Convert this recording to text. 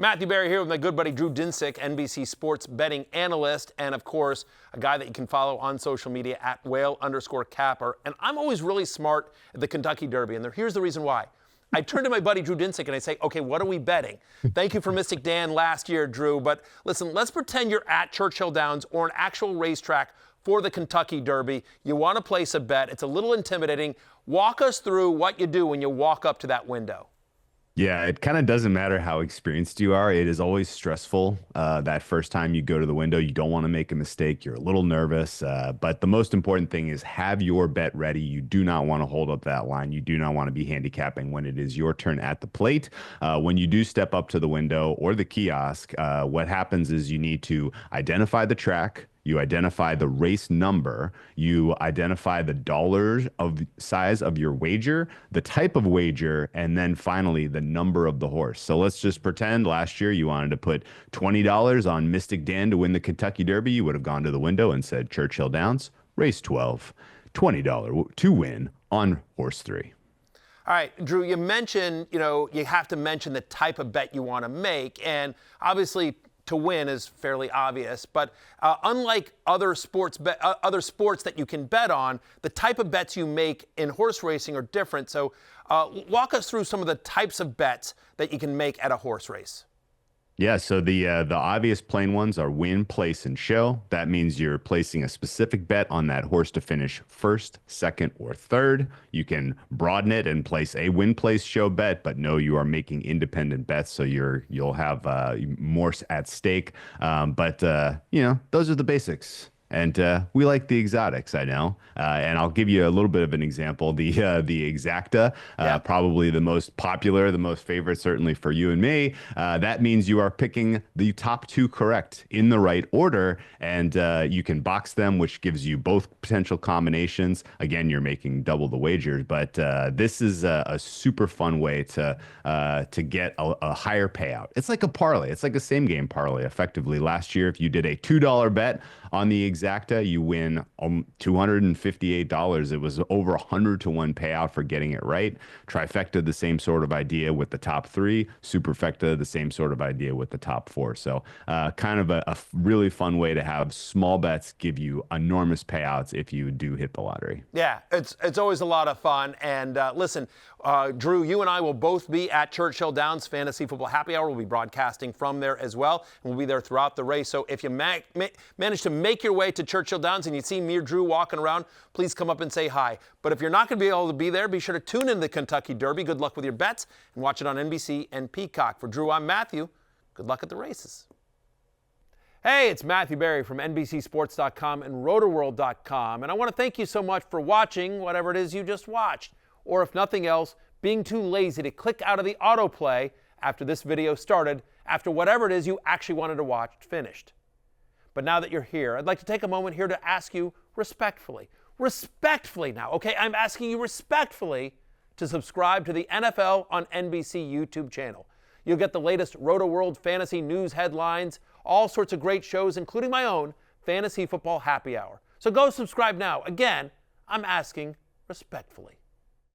Matthew Berry here with my good buddy Drew Dinsick, NBC Sports betting analyst, and of course, a guy that you can follow on social media at whale_capper. And I'm always really smart at the Kentucky Derby, and here's the reason why. I turn to my buddy Drew Dinsick and I say, okay, what are we betting? Thank you for Mystic Dan last year, Drew, but listen, let's pretend you're at Churchill Downs or an actual racetrack for the Kentucky Derby. You want to place a bet. It's a little intimidating. Walk us through what you do when you walk up to that window. Yeah, it kind of doesn't matter how experienced you are. It is always stressful. That first time you go to the window, you don't want to make a mistake. You're a little nervous. But the most important thing is have your bet ready. You do not want to hold up that line. You do not want to be handicapping when it is your turn at the plate. When you do step up to the window or the kiosk, what happens is you need to identify the track. You identify the race number, you identify the dollars of size of your wager, the type of wager, and then finally the number of the horse. So let's just pretend last year you wanted to put $20 on Mystic Dan to win the Kentucky Derby. You would have gone to the window and said Churchill Downs, race 12, $20 to win on horse 3. All right, Drew, you mentioned, you have to mention the type of bet you want to make, and obviously to win is fairly obvious, but unlike other sports that you can bet on, the type of bets you make in horse racing are different. So walk us through some of the types of bets that you can make at a horse race. Yeah, so the obvious plain ones are win, place, and show. That means you're placing a specific bet on that horse to finish first, second, or third. You can broaden it and place a win, place, show bet, but no, you are making independent bets, so you'll have more at stake. But those are the basics. And we like the exotics, I know. And I'll give you a little bit of an example. The Exacta, probably the most popular, the most favorite, certainly for you and me. That means you are picking the top 2 correct in the right order, and you can box them, which gives you both potential combinations. Again, you're making double the wagers, but this is a super fun way to get a higher payout. It's like a parlay. It's like a same game parlay, effectively. Last year, if you did a $2 bet on the Exacta, you win $258. It was over 100-to-1 payout for getting it right. Trifecta, the same sort of idea with the top 3. Superfecta, the same sort of idea with the top 4. So kind of a really fun way to have small bets give you enormous payouts if you do hit the lottery. Yeah, it's always a lot of fun. And listen, Drew, you and I will both be at Churchill Downs Fantasy Football Happy Hour. We'll be broadcasting from there as well. And we'll be there throughout the race. So if you manage to make your way to Churchill Downs and you see me or Drew walking around, please come up and say hi. But if you're not going to be able to be there, be sure to tune in to the Kentucky Derby. Good luck with your bets and watch it on NBC and Peacock. For Drew, I'm Matthew. Good luck at the races. Hey, it's Matthew Berry from NBCSports.com and RotorWorld.com. And I want to thank you so much for watching whatever it is you just watched. Or if nothing else, being too lazy to click out of the autoplay after this video started, after whatever it is you actually wanted to watch finished. But now that you're here, I'd like to take a moment here to ask you respectfully now, okay? I'm asking you respectfully to subscribe to the NFL on NBC YouTube channel. You'll get the latest Roto-World fantasy news headlines, all sorts of great shows, including my own Fantasy Football Happy Hour. So go subscribe now. Again, I'm asking respectfully.